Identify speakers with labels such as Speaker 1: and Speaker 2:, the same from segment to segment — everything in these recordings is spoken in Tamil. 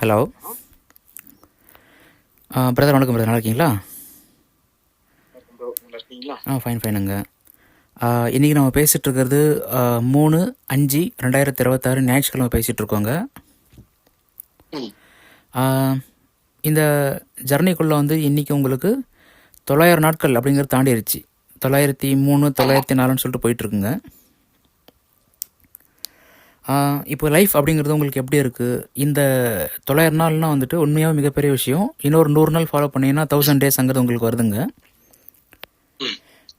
Speaker 1: ஹலோ பிரதர், வணக்கம் பிரதர். நல்லா இருக்கீங்களா? ஃபைன் ஃபைனுங்க. இன்றைக்கி நம்ம பேசிகிட்டு இருக்கிறது 3/5/2026 ஞாயிற்றுக்கிழமை பேசிகிட்ருக்கோங்க. இந்த ஜர்னிக்குள்ளே வந்து இன்றைக்கி உங்களுக்கு 900 நாட்கள் அப்படிங்கிறது தாண்டிடுச்சு. 903 904ன்னு சொல்லிட்டு போயிட்டுருக்குங்க. இப்போ லைஃப் அப்படிங்கிறது உங்களுக்கு எப்படி இருக்குது? இந்த 900 நாள்னால் வந்துட்டு உண்மையாக மிகப்பெரிய விஷயம். இன்னொரு 100 நாள் ஃபாலோ பண்ணிங்கன்னா 1000 டேஸ்ங்கிறது உங்களுக்கு வருதுங்க.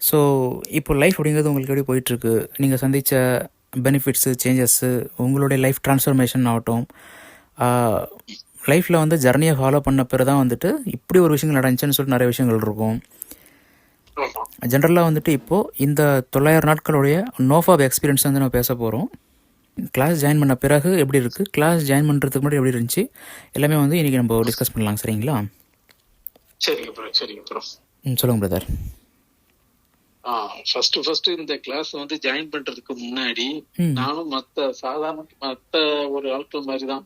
Speaker 1: ஸோ இப்போ லைஃப் அப்படிங்கிறது உங்களுக்கு எப்படி போயிட்டுருக்கு? நீங்கள் சந்தித்த பெனிஃபிட்ஸு, சேஞ்சஸ்ஸு, உங்களுடைய லைஃப் ட்ரான்ஸ்ஃபர்மேஷன் ஆகட்டும், லைஃப்பில் வந்து ஜர்னியை ஃபாலோ பண்ண பிறகு தான் வந்துட்டு இப்படி ஒரு விஷயங்கள் நடந்துச்சுன்னு சொல்லிட்டு நிறைய விஷயங்கள் இருக்கும். ஜென்ரலாக வந்துட்டு இப்போது இந்த 900 நாட்களுடைய நோஃபாப் எக்ஸ்பீரியன்ஸ் வந்து நம்ம பேச போகிறோம். கிளாஸ் ஜாயின் பண்ண பிறகு எப்படி இருக்குது, கிளாஸ் ஜாயின் பண்ணுறதுக்கு முன்னாடி எப்படி இருந்துச்சு, எல்லாமே வந்து இன்றைக்கி நம்ம டிஸ்கஸ் பண்ணலாம். சரிங்களா?
Speaker 2: சரிங்க ப்ரோ, சரிங்க ப்ரோ.
Speaker 1: சொல்லுங்கள் பிரதர்.
Speaker 2: ஃபர்ஸ்ட் இந்த கிளாஸ் வந்து ஜாயின் பண்றதுக்கு முன்னாடி நானும் மத்த ஒரு ஆட்கள் மாதிரிதான்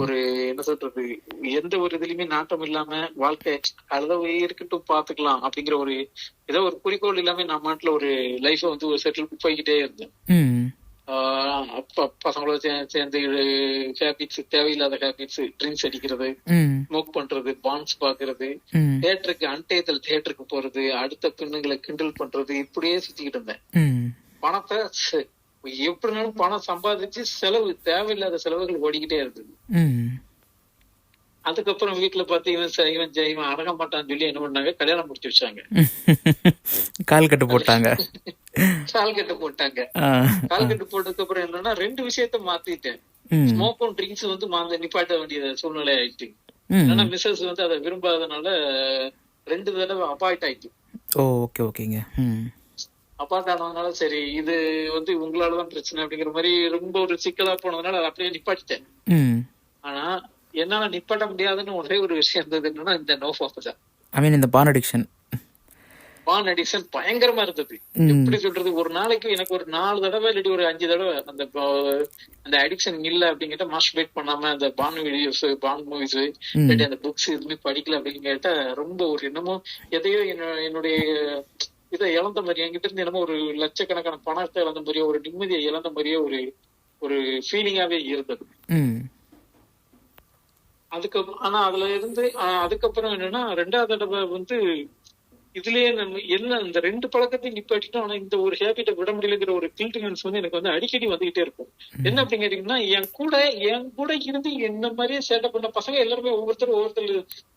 Speaker 2: ஒரு என்ன சொல்றது, எந்த ஒரு இதுலயுமே நாட்டம் இல்லாம வாழ்க்கை அளவு இருக்கட்டும் பாத்துக்கலாம் அப்படிங்கிற ஒரு ஏதோ ஒரு குறிக்கோள் இல்லாம நான் மாட்டுல ஒரு லைஃப வந்து ஒரு செட்டில் போய்கிட்டே இருந்தேன். பசங்களோட சேர்ந்து ஹேபிட்ஸ், தேவையில்லாத ஹேபிட்ஸ், ட்ரிங்க்ஸ் அடிக்கிறது, ஸ்மோக் பண்றது, பான்ஸ் பாக்குறது, தியேட்டருக்கு அன்டேத்தல் தியேட்டருக்கு போறது, அடுத்த பெண்ணுங்களை கிண்டல் பண்றது, இப்படியே சுத்திக்கிட்டு இருந்தேன். பணத்தை எப்படினாலும் பணம் சம்பாதிச்சு செலவு, தேவையில்லாத செலவுகள் ஓடிக்கிட்டே இருந்தது. அதுக்கப்புறம் வீட்டுல பார்த்து இவன் அடங்க மாட்டான்னு சொல்லி என்ன பண்ணாங்க, கல்யாணம் முடிச்சு வச்சாங்க.
Speaker 1: கால் கட்டு போட்டாங்க.
Speaker 2: கால் கட்டு போட்டதுக்கு அப்புறம் என்னன்னா 2 விஷயத்த மாத்திட்டேன். ஸ்மோக்கும் ட்ரிங்க்ஸ் வந்து நிப்பாட்ட வேண்டிய சூழ்நிலை ஆயிடுச்சு. ஏன்னா மிஸ்ஸஸ் வந்து அதை விரும்பாதனால 2 தடவை அபாயிண்ட் ஆயிடுச்சு. அபாயிண்ட் ஆனதுனால சரி இது வந்து உங்களாலதான் பிரச்சனை அப்படிங்கிற மாதிரி ரொம்ப ஒரு சிக்கலா போனதுனால அதை அப்படியே நிப்பாட்டிட்டேன். ஆனா என்னால நிப்பாட்ட முடியாதுன்னு ஒரே ஒரு விஷயம் இருந்தது, என்னன்னா இந்த நோஃபாப் தான்.
Speaker 1: இந்த பான் அடிக்ஷன்
Speaker 2: பயங்கரமா இருந்தது. எப்படி சொல்றது, ஒரு நாளைக்கு எனக்கு ஒரு 4 தடவை இல்லாட்டி ஒரு 5 தடவை அந்த அடிக்ஷன் இல்ல அப்படிங்கிட்ட மாஸ்டர்பேட் பண்ணாம அந்த பான் வீடியோஸ், பான் மூவிஸ், இல்லாட்டி அந்த புக்ஸ் எதுவுமே படிக்கல அப்படின்னு கேட்டா ரொம்ப ஒரு என்னமோ எதையோ என்னுடைய இதை இழந்த மாதிரி, என்கிட்ட இருந்து என்னமோ ஒரு லட்சக்கணக்கான பணத்தை இழந்த மாதிரியோ, ஒரு நிம்மதியை இழந்த மாதிரியோ ஒரு ஃபீலிங்காவே இருந்தது. ஆனா அதுல இருந்து அதுக்கப்புறம் என்னன்னா 2வது தடவை வந்து இதுலயே நம்ம எல்லாம் இந்த 2 பழக்கத்தையும் நிப்பாட்டிட்டோம். ஆனா இந்த ஒரு ஹேபிட்டை விட முடியலங்கிற ஒரு கில்ட்னஸ் வந்து எனக்கு வந்து அடிக்கடி வந்துகிட்டே இருக்கும். என்ன அப்படின்னு கேட்டீங்கன்னா, என் கூட இருந்து என்ன மாதிரியே சேட்டை பண்ண பசங்க எல்லாருமே ஒவ்வொருத்தர்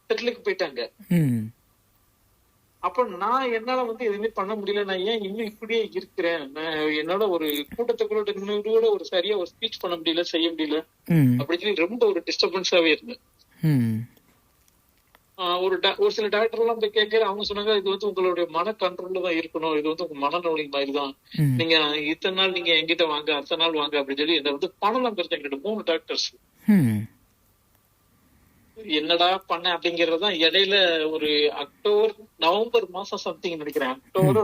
Speaker 2: செட்டிலுக்கு போயிட்டாங்க. அப்ப நான் என்னால வந்து எதுவுமே பண்ண முடியல. நான் ஏன் இன்னும் இப்படியே இருக்கிறேன், என்னோட ஒரு கூட்டத்துக்குள்ள ஒரு சரியா ஒரு ஸ்பீச் பண்ண முடியல, செய்ய முடியல அப்படின்னு சொல்லி ரொம்ப ஒரு டிஸ்டர்பன்ஸாவே இருந்தேன். ஒரு சில டாக்டர் எல்லாம் போய் கேட்க, அவங்க சொன்னாங்க இது வந்து உங்களுடைய மன கண்ட்ரோல்ல தான் இருக்கணும், இது வந்து உங்க மனநோய் மாதிரிதான், நீங்க இத்தனை நாள் நீங்க எங்கிட்ட வாங்க, அத்தனை நாள் வாங்க அப்படின்னு சொல்லி என்ன வந்து பணம் பெருத்த எங்கிட்ட 3 டாக்டர்ஸ். என்னடா பண்ண அப்படிங்கறதுதான் இடையில ஒரு நவம்பர் மாசம் சம்திங் நினைக்கிறேன்,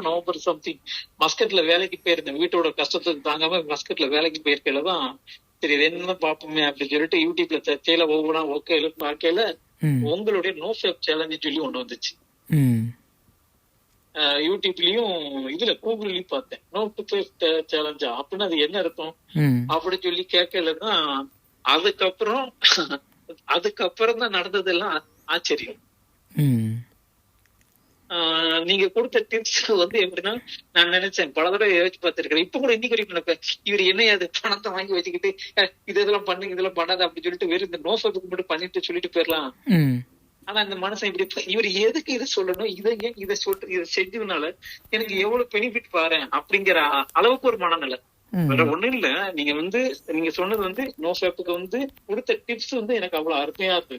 Speaker 2: நவம்பர் சம்திங் மஸ்கட்ல வேலைக்கு போயிருந்தேன். வீட்டோட கஷ்டத்துக்கு தாங்காம மஸ்கட்ல வேலைக்கு போயிருக்கலதான் சரி இது என்ன பாப்போமே அப்படின்னு சொல்லிட்டு யூடியூப்ல தச்சையில ஒவ்வொன்றா பார்க்கையில உங்களுடைய நோ ஃபேப் சேலஞ்ச் சொல்லி ஒண்ணு வந்துச்சு. யூடியூப்லயும் இதுல கூகுள்லயும் பார்த்தேன், நோ டு ஃபேப் சேலஞ்சா அப்படின்னு அது என்ன இருக்கும் அப்படின்னு சொல்லி கேட்கலதான். அதுக்கப்புறம் தான் நடந்ததெல்லாம் ஆச்சரியம். நீங்க கொடுத்த டிப்ஸ் வந்து எப்படின்னா, நான் நினைச்சேன் பல தடவை யோசிச்சு பார்த்திருக்கிறேன். இப்ப கூட இன்னைக்கு வரைக்கும் நினைப்பேன், இவர் என்னையாது பணத்தை வாங்கி வச்சுக்கிட்டு இதெல்லாம் பண்ணுங்க இதெல்லாம் பண்ணாது அப்படின்னு சொல்லிட்டு வெறும் இந்த நோஃபுக்கு மட்டும் பண்ணிட்டு சொல்லிட்டு போயிடலாம். ஆனா இந்த மனுஷன் இப்படி இவர் எதுக்கு இதை சொல்லணும், இதை செஞ்சதுனால எனக்கு எவ்வளவு பெனிஃபிட் பாரு அப்படிங்கிற அளவுக்கு ஒரு மனநிலை. வேற ஒண்ணும் இல்ல, நீங்க சொன்னது வந்து நோஃபேப்புக்கு வந்து கொடுத்த டிப்ஸ் வந்து எனக்கு அவ்வளவு அருமையா இருக்கு.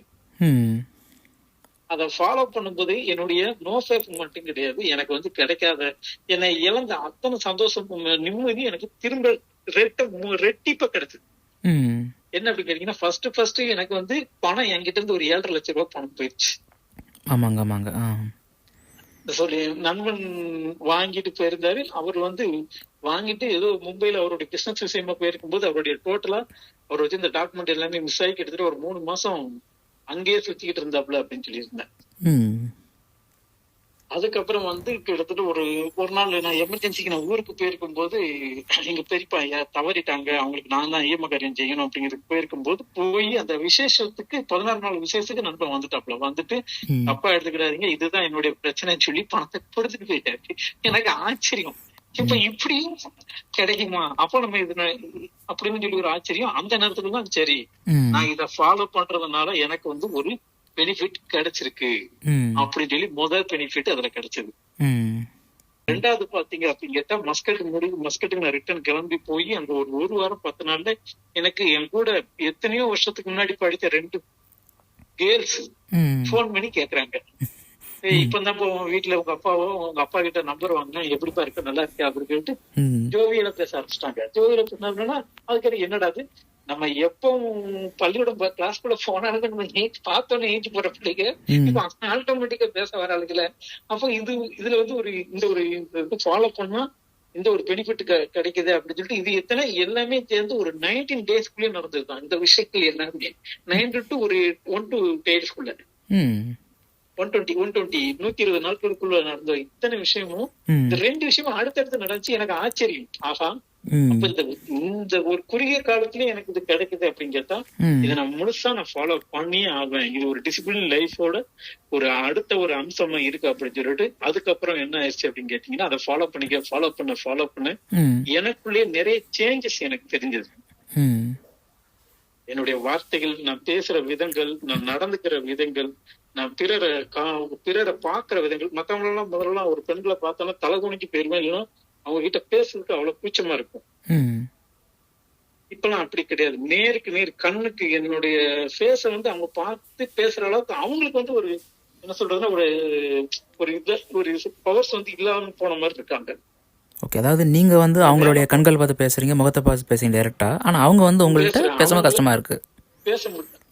Speaker 2: அதை ஃபாலோ பண்ணும்போது என்னுடைய நோஃபேப் மட்டும் கிடையாது, எனக்கு வந்து கிடைக்காத என்னை இழந்த அத்தனை சந்தோஷம், நிம்மதி எனக்கு திரும்ப ரெட்டிப்பா கிடைச்சது. என்ன அப்படி கேட்டீங்கன்னா, ஃபர்ஸ்ட் எனக்கு வந்து பணம் என்கிட்ட இருந்து ஒரு 7.5 லட்சம் ரூபாய் பணம் போயிடுச்சு. சொல்லி நண்பன் வாங்கிட்டு போயிருந்தாரு. அவர் வந்து வாங்கிட்டு ஏதோ மும்பைல அவருடைய பிசினஸ் விஷயமா போயிருக்கும் போது அவருடைய டோட்டலா அவர் வச்சு இந்த டாக்குமெண்ட் எல்லாமே மிஸ் ஆகி கிட்டத்தட்ட ஒரு 3 மாசம் அங்கேயே சுத்திக்கிட்டு இருந்தாப்ல அப்படின்னு சொல்லியிருந்தேன்.
Speaker 1: ம்
Speaker 2: அதுக்கப்புறம் வந்து கிட்டத்தட்ட ஒரு நாள் நான் எமர்ஜென்சிக்கு நான் ஊருக்கு போயிருக்கும் போது எங்க பெரியப்பா தவறிட்டாங்க, அவங்களுக்கு நான் தான் ஈம காரியம் செய்யணும் அப்படிங்கிறதுக்கு போயிருக்கும் போது போய் அந்த விசேஷத்துக்கு 16 நாள் விசேஷத்துக்கு நண்பன் வந்துட்டாப்ல. வந்துட்டு
Speaker 1: ம்
Speaker 2: அப்பா எடுத்துக்கிறாதீங்க, இதுதான் என்னுடைய பிரச்சனைன்னு சொல்லி பணத்தை கொடுத்துட்டு போயிட்டாரு. எனக்கு ஆச்சரியம், இப்ப இப்படியும் கிடைக்குமா, அப்ப நம்ம இது அப்படின்னு சொல்லி ஒரு ஆச்சரியம். அந்த நேரத்துல தான் சரி
Speaker 1: ம்
Speaker 2: நான் இதை ஃபாலோ பண்றதுனால எனக்கு வந்து ஒரு பெனிஃபிட் கிடைச்சிருக்கு
Speaker 1: ம்
Speaker 2: அப்படின்னு சொல்லி முதல் பெனிஃபிட் அதுல கிடைச்சது.
Speaker 1: ம்
Speaker 2: ரெண்டாவது பாத்தீங்க அப்படின்னு கேட்டா மஸ்கட்டுக்கு நான் ரிட்டர்ன் கிளம்பி போய் அங்க ஒரு வாரம் 10 நாள்ல எனக்கு என் கூட எத்தனையோ வருஷத்துக்கு முன்னாடி படித்த 2 கேர்ள்ஸ்
Speaker 1: ம்
Speaker 2: போன் பண்ணி கேக்குறாங்க, இப்பதான் உங்க வீட்டுல உங்க அப்பா கிட்ட நம்பர் வாங்கினா எப்படிப்பா இருக்க, நல்லா இருக்கா அப்படின்னு சொல்லிட்டு
Speaker 1: ம்
Speaker 2: ஜோவியில பேச ஆரம்பிச்சிட்டாங்க. ஜோவியில பேசினா அதுக்கு என்னடா அது, நம்ம எப்போ பள்ளியோட கிளாஸ்குள்ள போனாலும் நம்ம பார்த்தோன்னு ஏஞ்சி போற பிள்ளைங்க இப்ப ஆட்டோமேட்டிக்கா பேச வர ஆளுங்கள. அப்போ இதுல வந்து இந்த இது ஃபாலோ பண்ணா இந்த ஒரு பெனிஃபிட் கிடைக்குது அப்படின்னு சொல்லிட்டு இது எல்லாமே சேர்ந்து ஒரு 19 டேஸ்க்குள்ளே நடந்ததுதான் இந்த விஷயங்கள் எல்லாமே. 9 to 1 டேஸ்க்குள்ள
Speaker 1: ம்
Speaker 2: 120 நாட்களுக்குள்ள நடந்த இத்தனை விஷயமும் இந்த 2 விஷயமும் அடுத்தடுத்து நடந்துச்சு. எனக்கு ஆச்சரியம், ஆஹா அப்ப இந்த ஒரு குறுகிய காலத்திலேயே எனக்கு இது கிடைக்குது அப்படின்னு கேட்டா இதை நான் முழுசா ஃபாலோ பண்ணியே ஆவேன். இது ஒரு டிசிப்ளின் லைஃபோட ஒரு அடுத்த ஒரு அம்சமா இருக்கு அப்படின்னு சொல்லிட்டு அதுக்கப்புறம் என்ன ஆயிடுச்சு அப்படின்னு கேட்டீங்கன்னா அதை ஃபாலோ பண்ண எனக்குள்ளேயே நிறைய சேஞ்சஸ் எனக்கு தெரிஞ்சது. என்னுடைய வார்த்தைகள், நான் பேசுற விதங்கள், நான் நடந்துக்கிற விதங்கள், நான் பிறரை பாக்குற விதங்கள். மத்தவங்க எல்லாம் முதல்ல ஒரு பெண்களை பார்த்தாலும் தலை குனிஞ்சு போயிருவேன், இல்லைன்னா அவங்க கிட்ட பேசுறதுக்கு அவ்வளவு கூச்சமா இருக்கும். இப்பெல்லாம் அப்படி கிடையாது, நேருக்கு நேர் கண்ணுக்கு என்னுடைய ஃபேஸ வந்து அவங்க பார்த்து பேசுற அளவுக்கு அவங்களுக்கு வந்து ஒரு என்ன சொல்றதுன்னா ஒரு பவர்ஸ் வந்து இல்லாம போன மாதிரி இருக்காங்க.
Speaker 1: ஓகே, அதாவது நீங்க வந்து அவங்களுடைய கண்கள் பார்த்து பேசுறீங்க, முகத்தை பார்த்து பேசுறீங்க டைரக்டா, ஆனா அவங்க வந்து உங்கள்கிட்ட பேசவும் கஷ்டமா இருக்கு.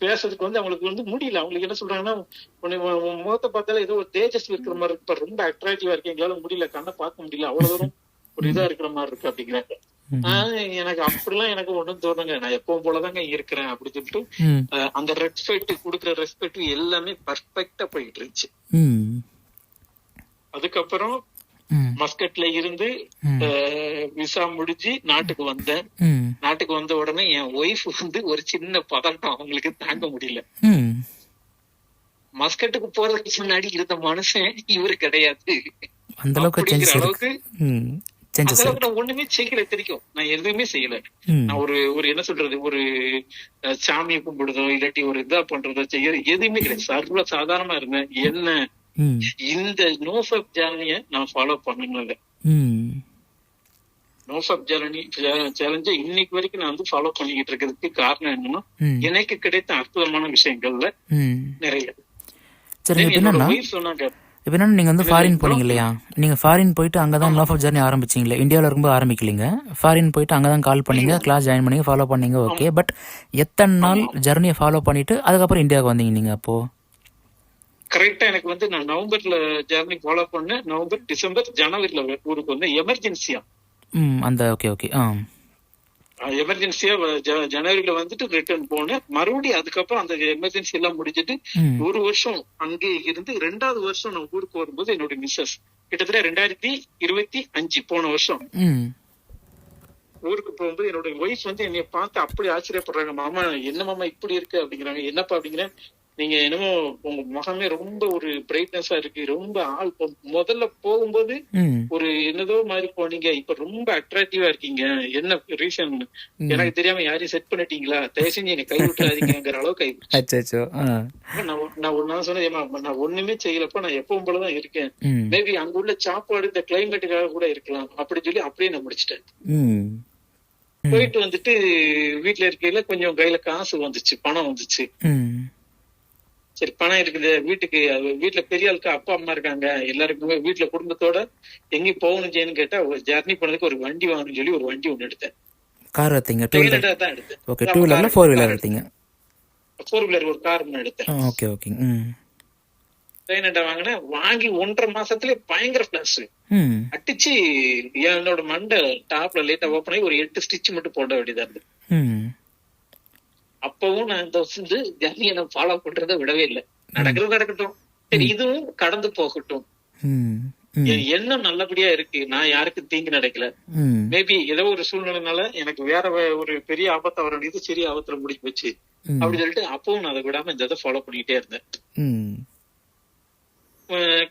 Speaker 2: பேசுறதுக்கு வந்து அவங்களுக்கு வந்து முடியல. அவங்களுக்கு என்ன சொல்றாங்கன்னா, முகத்தை பார்த்தாலும் ஏதோ ஒரு தேஜஸ் இருக்கிற மாதிரி இருக்கு, ரொம்ப அட்ராக்டிவா இருக்கு, எங்களால முடியல, கண்ணை பார்க்க முடியல, அவ்வளவு தூரம் ஒரு இதா இருக்கிற மாதிரி இருக்கு அப்படிங்கிறாங்க. எனக்கு அப்படிலாம் எனக்கு ஒண்ணும் தோணுங்க, நான் எப்பவும் போலதாங்க இருக்கிறேன் அப்படின்னு சொல்லிட்டு அந்த ரெஸ்பெக்ட் கொடுக்குற ரெஸ்பெக்ட் எல்லாமே பர்ஃபெக்டா போயிட்டு இருந்துச்சு. அதுக்கப்புறம் மஸ்கட்ல இருந்து விசா முடிஞ்சு நாட்டுக்கு வந்தேன். நாட்டுக்கு வந்த உடனே என் ஒய்ஃப் வந்து ஒரு சின்ன பதட்டம், அவங்களுக்கு தாங்க முடியல. மஸ்கட்டுக்கு போறதுக்கு முன்னாடி இருந்த மனுஷன் இவரு கிடையாது அப்படிங்கிற அளவுக்கு நான் ஒண்ணுமே செய்யல. தெரியும் நான் எதுவுமே செய்யல. நான் ஒரு என்ன சொல்றது, ஒரு சாமியை கும்பிடுறதோ இல்லாட்டி ஒரு இதா பண்றதோ செய்யறது எதுவுமே கிடையாது. சர்வ சாதாரணமா இருந்தேன். என்ன இந்த நோஃபப் ஜேர்னிய நான் ஃபாலோ பண்ணல. நோஃபப் சேலஞ்ச இன்னைக்கு வரைக்கும் நான் வந்து ஃபாலோ பண்ணிக்கிட்டு இருக்கிறதுக்கு காரணம் என்னன்னா, எனக்கு கிடைத்த அற்புதமான விஷயங்கள்ல நிறைய.
Speaker 1: சொன்னாங்க, இப்போ என்ன நீங்கள் வந்து ஃபாரின் போனீங்க இல்லையா, நீங்கள் ஃபாரின் போயிட்டு அங்கே தான் நோஃபப் ஜர்னி ஆரம்பிச்சிங்களே, இந்தியாவில் இருக்கும்போது ஆரம்பிக்கலிங்க, ஃபாரின் போயிட்டு அங்கே தான் கால் பண்ணீங்க, கிளாஸ் ஜாயின் பண்ணீங்க, ஃபாலோ பண்ணீங்க, ஓகே. பட் எத்தனை நாள் ஜர்னியை ஃபாலோ பண்ணிட்டு அதுக்கப்புறம் இந்தியாவுக்கு வந்தீங்க நீங்கள்? அப்போ
Speaker 2: கரெக்டா எனக்கு வந்து நான் நவம்பர்ல ஜர்னி ஃபாலோ பண்ணேன். நவம்பர், டிசம்பர், ஜனவரில ஊருக்கு வந்து எமர்ஜென்சியா
Speaker 1: அந்த ஓகே ஓகே
Speaker 2: எமர்ஜென்சியா ஜனவரியில வந்துட்டு ரிட்டர்ன் போனேன். மறுபடியும் அதுக்கப்புறம் அந்த எமர்ஜென்சி எல்லாம் முடிஞ்சிட்டு ஒரு வருஷம் அங்கே இருந்து 2வது வருஷம் நான் ஊருக்கு வரும்போது என்னோட மிஸ்ஸஸ் கிட்டத்தட்ட 2025 போன வருஷம் ஊருக்கு போகும்போது என்னோட ஒய்ஃப் வந்து என்னைய பார்த்து அப்படி ஆச்சரியப்படுறாங்க. மாமா என்ன மாமா இப்படி இருக்கு அப்படிங்கிறாங்க. என்னப்பா அப்படிங்கிறேன், நீங்க என்னமோ உங்க முகமே ரொம்ப ஒரு பிரைட்னஸா இருக்கு, ரொம்ப ஆள் முதல்ல போகும்போது ஒரு என்னதோ மாதிரி போனீங்க, இப்ப ரொம்ப அட்ராக்டிவா இருக்கீங்க, என்ன ரீசன் எனக்கு தெரியாம யாரையும் செட் பண்ணிட்டீங்களா, தயவு செஞ்சு என்னை கை விட்டுறாதீங்கிற அளவுக்கு கை. நான் சொன்னேன், நான் ஒண்ணுமே செய்யலப்ப, நான் எப்பவும் போலதான் இருக்கேன், மேபி அங்க உள்ள சாப்பாடு இந்த கிளைமேட்டுக்காக கூட இருக்கலாம் அப்படின்னு சொல்லி அப்படியே நான் முடிச்சிட்டேன். போயிட்டு வந்துட்டு வீட்டுல இருக்கையில கொஞ்சம் கையில காசு வந்துச்சு, பணம் வந்துச்சு. சரி பணம் இருக்குது, வீட்டுல பெரிய ஆளுக்கு அப்பா அம்மா இருக்காங்க, எல்லாருக்குமே வீட்டுல குடும்பத்தோட எங்கேயும் போகணும் செய்யணும்னு கேட்டா ஜர்னி பண்ணதுக்கு ஒரு வண்டி வாங்கணும்னு சொல்லி ஒரு வண்டி ஒண்ணு எடுத்தேன்.
Speaker 1: கார் எடுத்தீங்க?
Speaker 2: தான் எடுத்தேன்.
Speaker 1: ஓகே, 2 வீலர்ல 4 வீலர் எடுத்தீங்க? 4
Speaker 2: வீலர் ஒரு கார் ஒண்ணு எடுத்தேன்.
Speaker 1: Okay okay.
Speaker 2: ட்ரெயினட்டா வாங்கினேன். வாங்கி 1.5 மாசத்துல பயங்கர பிளஸ் அடிச்சு என்னோட மண்டை டாப்ல லேட்டா ஓப்பன் ஆகி ஒரு 8 ஸ்டிச் மட்டும் போட வேண்டியதா இருந்து. அப்பவும் நான் இந்த வந்து ஜர்னியை நான் ஃபாலோ பண்றதை விடவே இல்லை. நடக்கிறது நடக்கட்டும், சரி இதுவும் கடந்து போகட்டும்,
Speaker 1: ம், ம்,
Speaker 2: என் எண்ணம் நல்லபடியா இருக்கு, நான் யாருக்கும் தீங்கு நடக்கல.
Speaker 1: ம்,
Speaker 2: மேபி ஏதோ ஒரு சூழ்நிலைனால எனக்கு வேற ஒரு பெரிய ஆபத்து வர வேண்டியது சிறிய ஆபத்துல முடிஞ்சு போச்சு
Speaker 1: ம்,
Speaker 2: அப்படின்னு சொல்லிட்டு அப்பவும் நான் அதை விடாம இந்த இதை ஃபாலோ பண்ணிக்கிட்டே இருந்தேன்.
Speaker 1: ம்,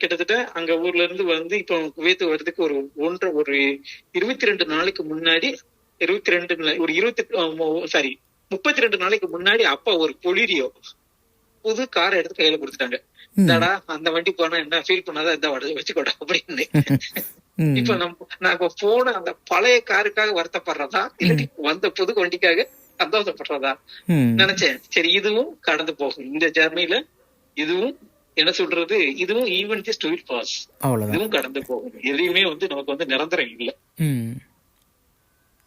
Speaker 2: கிட்டத்தட்ட அங்க ஊர்ல இருந்து வந்து இப்ப குவைத் வர்றதுக்கு ஒரு 22 நாளைக்கு முன்னாடி, 32 நாளைக்கு முன்னாடி அப்பா ஒரு பொலிரியோ புது காரை எடுத்து கையில கொடுத்துட்டாங்க.
Speaker 1: ம்,
Speaker 2: இந்தாடா அந்த வண்டி போனா என்ன ஃபீல் பண்ணாதான் இந்த வச்சுக்கோடா அப்படின்னு.
Speaker 1: ம்,
Speaker 2: இப்ப நான் இப்ப போன அந்த பழைய காருக்காக வருத்தப்படுறதா இல்லாட்டி வந்த புது வண்டிக்காக சந்தோஷப்படுறதா
Speaker 1: ம்.
Speaker 2: நினைச்சேன். சரி இதுவும் கடந்து போகும், இந்த ஜர்னில இதுவும் என்ன சொல்றது, இதுவும் ஈவன் ஜஸ்ட் வில் பாஸ்,
Speaker 1: அவ்வளவுதான்.
Speaker 2: இதுவும் கடந்து போகும், எதையுமே வந்து நமக்கு வந்து நிரந்தரம் இல்லை
Speaker 1: ம்,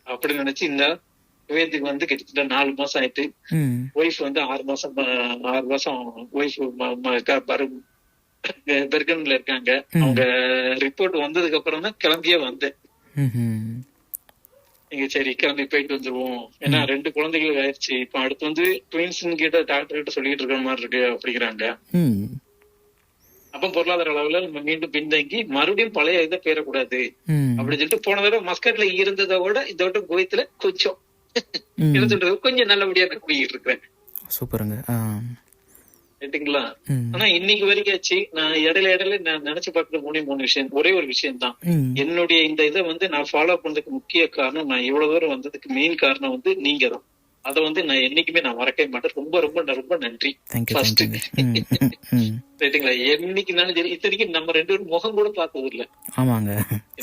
Speaker 2: அப்படி நினைச்சு இந்த குவைத்துக்கு வந்து கிட்டத்தட்ட 4 மாசம் ஆயிட்டு.
Speaker 1: ம்,
Speaker 2: ஒய்ஃப் வந்து 6 மாசம் ஒய்ஃப் பெர்கன்ல இருக்காங்க. அவங்க ரிப்போர்ட் வந்ததுக்கு அப்புறம் தான் கிளம்பியே வந்தேன்.
Speaker 1: ம்ஹும்.
Speaker 2: நீங்க சரி கிளம்பி போயிட்டு வந்துருவோம், ஏன்னா 2 குழந்தைகள் ஆயிடுச்சு, இப்ப அடுத்து வந்து ட்வின்ஸ் கிட்ட டாக்டர் கிட்ட சொல்லிட்டு இருக்கிற மாதிரி இருக்கு அப்படிங்கிறாங்க.
Speaker 1: ம்,
Speaker 2: அப்ப பொருளாதார அளவுல நம்ம மீண்டும் பின்தங்கி மறுபடியும் பழைய இதை பேரக்கூடாது
Speaker 1: ம்,
Speaker 2: அப்படின்னு சொல்லிட்டு போன தடவை மஸ்கட்ல இருந்ததை விட இந்த வட்டம் குவைத்துல கொஞ்சம்
Speaker 1: ம்.
Speaker 2: என்ன சொல்றது கொஞ்சம் நல்லபடியா நான் போயிட்டு இருக்கிறேன்.
Speaker 1: சூப்பருங்க.
Speaker 2: ரைட்டுங்களா?
Speaker 1: ம்,
Speaker 2: ஆனா இன்னைக்கு வரைக்கும் ஆச்சு, நான் இடையில நான் நினைச்சு பார்க்கிற 3 விஷயம், ஒரே ஒரு விஷயம் தான்.
Speaker 1: ம்.
Speaker 2: என்னுடைய இந்த இதை வந்து நான் ஃபாலோ பண்றதுக்கு முக்கிய காரணம், நான் இவ்வளவு தூரம் வந்ததுக்கு மெயின் காரணம் வந்து நீங்க தான். அதை வந்து நான் என்னைக்குமே நான் மறக்கவே மாட்டேன். ரொம்ப ரொம்ப ரொம்ப நன்றி.
Speaker 1: Thank you,
Speaker 2: First.
Speaker 1: தேங்க்யூங்க. ம், ம்.
Speaker 2: ரைட்டுங்களா? என்னைக்குனாலும் சரி, இத்தனைக்கும் நம்ம 2 பேரும் முகம் கூட பார்த்தது இல்ல.
Speaker 1: ஆமாங்க.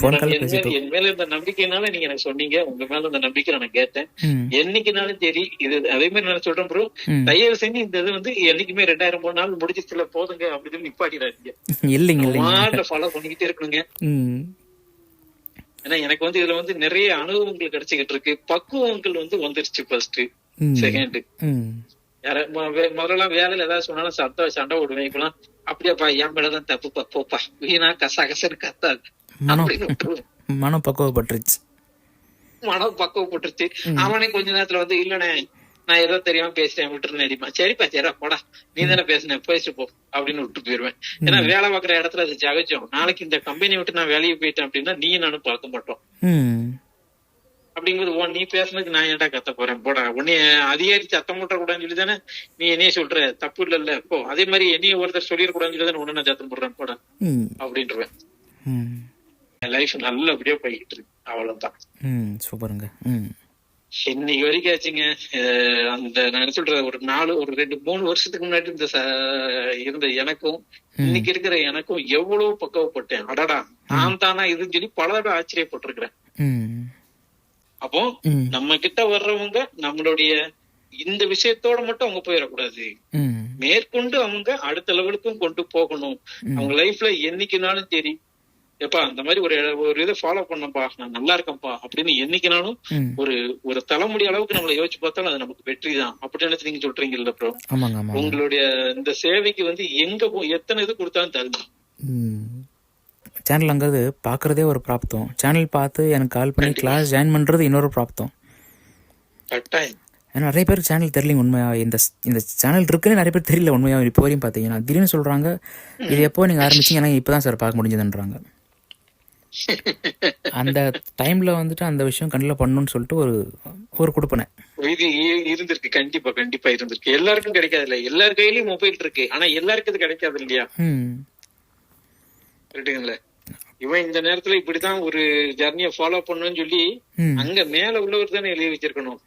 Speaker 1: ஃபோன் கால் பேசிட்டோம்.
Speaker 2: என் மேல இந்த நம்பிக்கைனால நீங்க எனக்கு சொன்னீங்க, உங்க மேல இந்த நம்பிக்கை நான் கேட்டேன்.
Speaker 1: ம்,
Speaker 2: என்னைக்குனாலும் சரி, இது அதே மாதிரி நான் சொல்றேன் ப்ரோ,
Speaker 1: ம்.
Speaker 2: தயவு செஞ்சு இந்த இது வந்து என்னைக்குமே 2003 நாள் முடிஞ்சிச்சுல போதுங்க அப்படின்னு நிப்பாட்டிடாதீங்க.
Speaker 1: இல்லைங்க, இல்லைங்க.
Speaker 2: மாட்ட ஃபாலோ பண்ணிக்கிட்டே இருக்கணுங்க.
Speaker 1: ம்,
Speaker 2: ஏன்னா எனக்கு வந்து இதுல வந்து நிறைய அனுபவங்கள் கிடைச்சிக்கிட்டு இருக்கு, பக்குவங்கள் வந்து வந்துருச்சு. ஃபர்ஸ்ட்,
Speaker 1: ம்,
Speaker 2: செகண்ட்,
Speaker 1: ம்,
Speaker 2: யார முதல்லாம் வேலையில ஏதாவது சொன்னாலும் சண்டை விடுவேன். இப்பெல்லாம் அப்படியாப்பா என் மேலதான் தப்புப்பா, போப்பா வீணா கசகசன்னு கத்தாது
Speaker 1: மனம்
Speaker 2: அப்படின்னு விட்டுருவேன்.
Speaker 1: மனம் பக்குவப்பட்டுருச்சு.
Speaker 2: மனம் பக்குவப்பட்டுருச்சு.
Speaker 1: ம்.
Speaker 2: அவனே கொஞ்ச நேரத்துல வந்து இல்லனே நான் ஏதோ தெரியாம பேசிட்டேன் விட்டுருன்னு அடிப்பான். சரிப்பா சரிடா போடா, நீ தானே பேசுன பேசிட்டு போ அப்படின்னு விட்டு போயிருவேன். ஏன்னா வேலை பார்க்குற இடத்துல அது ஜகஜம். நாளைக்கு இந்த கம்பெனி விட்டு நான் வெளியே போயிட்டேன் அப்படின்னா நீ நானும் பார்க்க மாட்டோம்.
Speaker 1: ம்,
Speaker 2: அப்படிங்கும்போது நீ பேசுனதுக்கு நான் ஏன்டா கத்த போறேன், போடா உன்னைய அதிகாரி சத்தம் போட்ட கூடாதுன்னு சொல்லி தானே நீ என்னைய சொல்ற, தப்பு இல்ல போ. அதே மாதிரி என்னைய ஒருத்தர் சொல்லிடக்கூடாதுன்னு சொல்லி தானே உன்ன நான் சத்தம் போடுறேன், போடா
Speaker 1: ம்,
Speaker 2: அப்படின்றேன்.
Speaker 1: ம்,
Speaker 2: என் லைஃப் நல்லபடியா போய்கிட்டு இருக்கு, அவ்வளவுதான்.
Speaker 1: ம். சூப்பருங்க. ம்,
Speaker 2: இன்னைக்கு வரைக்கும் ஆச்சுங்க. அந்த நான் என்ன சொல்றது, ஒரு 2-3 வருஷத்துக்கு முன்னாடி இருந்த எனக்கும் இன்னைக்கு இருக்கிற எனக்கும் எவ்வளவு பக்குவப்பட்டேன். அடடா நான் தானா இதுன்னு சொல்லி பல தடவை ஆச்சரியப்பட்டிருக்கிறேன்.
Speaker 1: ம்,
Speaker 2: அப்போ
Speaker 1: ம்,
Speaker 2: நம்ம கிட்ட வர்றவங்க நம்மளுடைய இந்த விஷயத்தோட மட்டும் அவங்க போயிடக்கூடாது,
Speaker 1: ம்,
Speaker 2: மேற்கொண்டு அவங்க அடுத்த லெவலுக்கும் கொண்டு போகணும். அவங்க லைஃப்ல என்னைக்குனாலும் சரி, எப்பா அந்த மாதிரி ஒரு இதை ஃபாலோ பண்ணப்பா, நான் நல்லா இருக்கேன்ப்பா அப்படின்னு என்னைக்குனாலும்
Speaker 1: ம்.
Speaker 2: ஒரு தலைமுடி அளவுக்கு நம்மளை யோசிச்சு பார்த்தாலும் அது நமக்கு வெற்றி தான். அப்படி நினைச்சு நீங்க சொல்றீங்கல்ல ப்ரோ,
Speaker 1: ஆமாங்க, ஆமாங்க.
Speaker 2: உங்களுடைய இந்த சேவைக்கு வந்து எங்க எத்தனை இது கொடுத்தாலும் தருங்க.
Speaker 1: சேனல்ங்கிறது பார்க்குறதே ஒரு பிராப்தம். சேனல் பார்த்து எனக்கு கால் பண்ணி கிளாஸ் ஜாயின் பண்ணுறது இன்னொரு பிராப்தம்.
Speaker 2: கட்டாயம்.
Speaker 1: ஏன்னா நிறைய பேருக்கு சேனல் தெரியல உண்மையாக. இந்த சேனல் இருக்குன்னு நிறைய பேர் தெரியல உண்மையாக. இப்போ வரையும் பார்த்தீங்கன்னா திடீர்னு சொல்கிறாங்க இது எப்போ நீங்கள் ஆரம்பிச்சிங்க, எனக்கு இப்போ தான் சார் பார்க்க முடிஞ்சதுன்றாங்க. அந்த டைமில் வந்துட்டு அந்த விஷயம் கண்டிப்பாக பண்ணணும்னு சொல்லிட்டு ஒரு கொடுப்பனை
Speaker 2: இது இருந்திருக்கு, கண்டிப்பா கண்டிப்பா இருந்திருக்கு. எல்லாருக்கும் கிடைக்காது இல்ல, எல்லார் கையிலயும் மொபைல் இருக்கு, ஆனா எல்லாருக்கும் இது கிடைக்காது இல்லையா? கரெக்டுங்களா? இவன் இந்த நேரத்துல இப்படிதான் ஒரு ஜர்னியை ஃபாலோ பண்ணணும்னு சொல்லி அங்க மேல உள்ளவர் தானே எழுதி வச்சிருக்கணும்.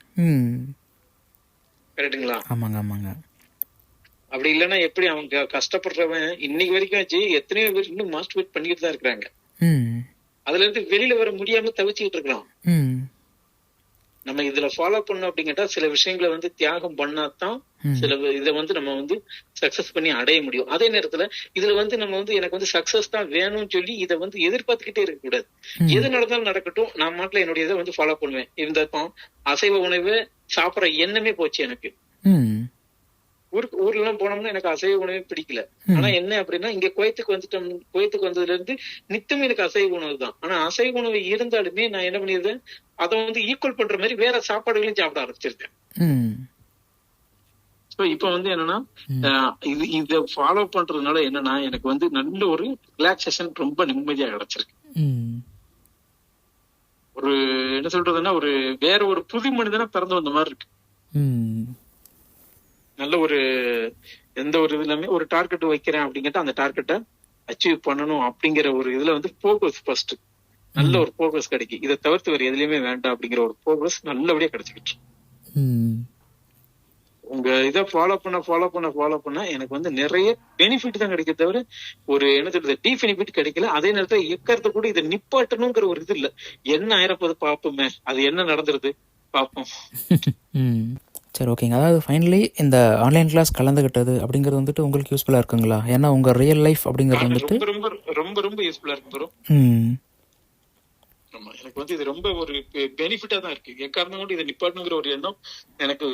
Speaker 2: கரெக்டுங்களா?
Speaker 1: ஆமாங்க, ஆமாங்க.
Speaker 2: அப்படி இல்லைன்னா எப்படி அவங்க கஷ்டப்படுறவன் இன்னைக்கு வரைக்கும் ஆச்சு எத்தனையோ பேர் இன்னும் மாஸ்டர்பேட் பண்ணிட்டு தான் இருக்கிறாங்க. அதுல இருந்து வெளியில வர முடியாம தவிச்சுக்கிட்டு இருக்கலாம். நம்ம இதுல ஃபாலோ பண்ணோம் அப்படிங்கிட்டா சில விஷயங்களை வந்து தியாகம் பண்ணாதான் சில இதை வந்து நம்ம வந்து சக்சஸ் பண்ணி அடைய முடியும். அதே நேரத்துல இதுல வந்து நம்ம வந்து எனக்கு வந்து சக்சஸ் தான் வேணும்னு சொல்லி இதை வந்து எதிர்பார்த்துக்கிட்டே இருக்க கூடாது. எது நடந்தாலும் நடக்கட்டும், நான் மாட்டில என்னுடைய இதை வந்து ஃபாலோ பண்ணுவேன். இந்த அசைவ உணவு சாப்பிடற எண்ணமே போச்சு எனக்கு. ஊர்ல எல்லாம் போனோம்னா எனக்கு அசைவ உணவே பிடிக்கல. ஆனா என்ன அப்படின்னா இங்க குவைத்துக்கு வந்ததுல இருந்து நித்தமும் எனக்கு அசைவ உணவு தான். ஆனா அசைவ உணவு இருந்தாலுமே நான் என்ன பண்ணிருந்தேன், அதை வந்து ஈக்குவல் பண்ற மாதிரி வேற சாப்பாடுகளையும் சாப்பிட ஆரம்பிச்சிருக்கேன். ஸோ இப்போ வந்து என்னன்னா
Speaker 1: ம்.
Speaker 2: இதை ஃபாலோ பண்றதுனால என்னன்னா எனக்கு வந்து நல்ல ஒரு ரிலாக்ஸேஷன், ரொம்ப நிம்மதியா கிடைச்சிருக்கு.
Speaker 1: ம்.
Speaker 2: ஒரு என்ன சொல்றதுன்னா ஒரு வேற ஒரு புது மனிதனா பிறந்து வந்த மாதிரி இருக்கு.
Speaker 1: ம்.
Speaker 2: நல்ல ஒரு எந்த ஒரு இதுலயுமே ஒரு டார்கெட் வைக்கிறேன் அப்படிங்கிட்ட அந்த டார்கெட்டை அச்சீவ் பண்ணணும் அப்படிங்கிற ஒரு இதுல வந்து ஃபோக்கஸ் ஃபர்ஸ்ட் நல்ல
Speaker 1: ம்.
Speaker 2: ஒரு ஃபோக்கஸ் கிடைக்கும். இதை தவிர்த்து வேற எதுலயுமே வேண்டாம் அப்படிங்கிற ஒரு ஃபோக்கஸ் நல்லபடியா கிடைச்சிக்கிட்டு.
Speaker 1: ம்.
Speaker 2: உங்க இதை ஃபாலோ பண்ண எனக்கு வந்து நிறைய பெனிஃபிட் தான் கிடைக்க தவிர ஒரு என்ன சொல்றது பெனிஃபிட் கிடைக்கல. அதே நேரத்துல எக்கறத கூட இதை நிப்பாட்டணுங்கிற ஒரு இது இல்ல. என்ன ஆயிரப்போது பார்ப்போமே, அது என்ன நடந்துருது பார்ப்போம்.
Speaker 1: ம். சரி, ஓகேங்க. அதாவது ஃபைனலி இந்த ஆன்லைன் கிளாஸ் கலந்துக்கிட்டது அப்படிங்கிறது வந்துட்டு உங்களுக்கு யூஸ்ஃபுல்லாக இருக்குங்களா? ஏன்னா உங்கள் ரியல் லைஃப் அப்படிங்கிறது வந்துட்டு
Speaker 2: ரொம்ப ரொம்ப ரொம்ப ரொம்ப யூஸ்ஃபுல்லா இருக்கு ப்ரோ.
Speaker 1: ம்.
Speaker 2: ஆமா, எனக்கு வந்து இது ரொம்ப ஒரு பெனிஃபிட்டா தான் இருக்கு. எக்காரணம் கூட இதை நிப்பாட்டணுங்கிற ஒரு எண்ணம் எனக்கு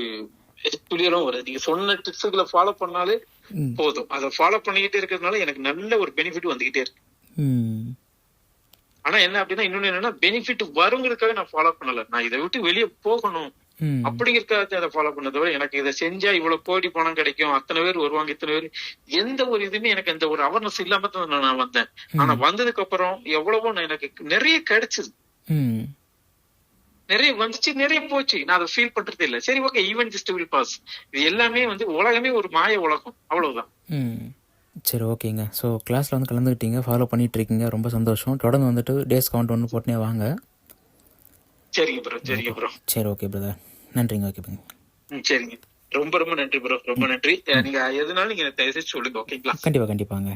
Speaker 2: துளியரும் வருது. நீங்க சொன்ன டிப்ஸுகளை ஃபாலோ பண்ணாலே
Speaker 1: ம்.
Speaker 2: போதும். அதை ஃபாலோ பண்ணிக்கிட்டே இருக்கிறதுனால எனக்கு நல்ல ஒரு பெனிஃபிட் வந்துகிட்டே இருக்கு.
Speaker 1: ம்.
Speaker 2: ஆனா என்ன அப்படின்னா இன்னொன்னு என்னன்னா பெனிஃபிட் வருங்கிறதுக்காக நான் ஃபாலோ பண்ணல. நான் இதை விட்டு வெளியே போகணும்
Speaker 1: ம்.
Speaker 2: அப்படிங்கிறதுக்காக அதை ஃபாலோ பண்ணதை விட எனக்கு இதை செஞ்சா இவ்வளவு கோடி பணம் கிடைக்கும், அத்தனை பேர் வருவாங்க, இத்தனை பேர், எந்த ஒரு இதுவுமே எனக்கு எந்த ஒரு அவேர்னஸ் இல்லாம தான் நான் வந்தேன். ஆனா வந்ததுக்கு அப்புறம் எவ்வளவோ எனக்கு நிறைய கிடைச்சது,
Speaker 1: ம்.
Speaker 2: நிறைய வந்துச்சு, நிறைய போச்சு. நான் அதை ஃபீல் பண்றது இல்லை. சரி, okay, even just will pass. இது எல்லாமே வந்து உலகமே ஒரு மாய உலகம், அவ்வளவுதான்.
Speaker 1: ம். சரி, ஓகேங்க. ஸோ கிளாஸில் வந்து கலந்துக்கிட்டீங்க, ஃபாலோ பண்ணிட்டு இருக்கீங்க, ரொம்ப சந்தோஷம். தொடர்ந்து வந்துட்டு டேஸ் கவுண்ட் ஒன்று போட்டுனே வாங்க.
Speaker 2: சரிங்க ப்ரோ, சரிங்க ப்ரோ.
Speaker 1: சரி, ஓகே பிரதர். நன்றிங்க. ஓகேங்க.
Speaker 2: சரிங்க. ரொம்ப ரொம்ப நன்றி ப்ரோ, ரொம்ப நன்றி. நீங்க எதுனாலும் நீங்க தயவு செஞ்சு சொல்லுங்க, ஓகேங்களா?
Speaker 1: கண்டிப்பாக கண்டிப்பாங்க.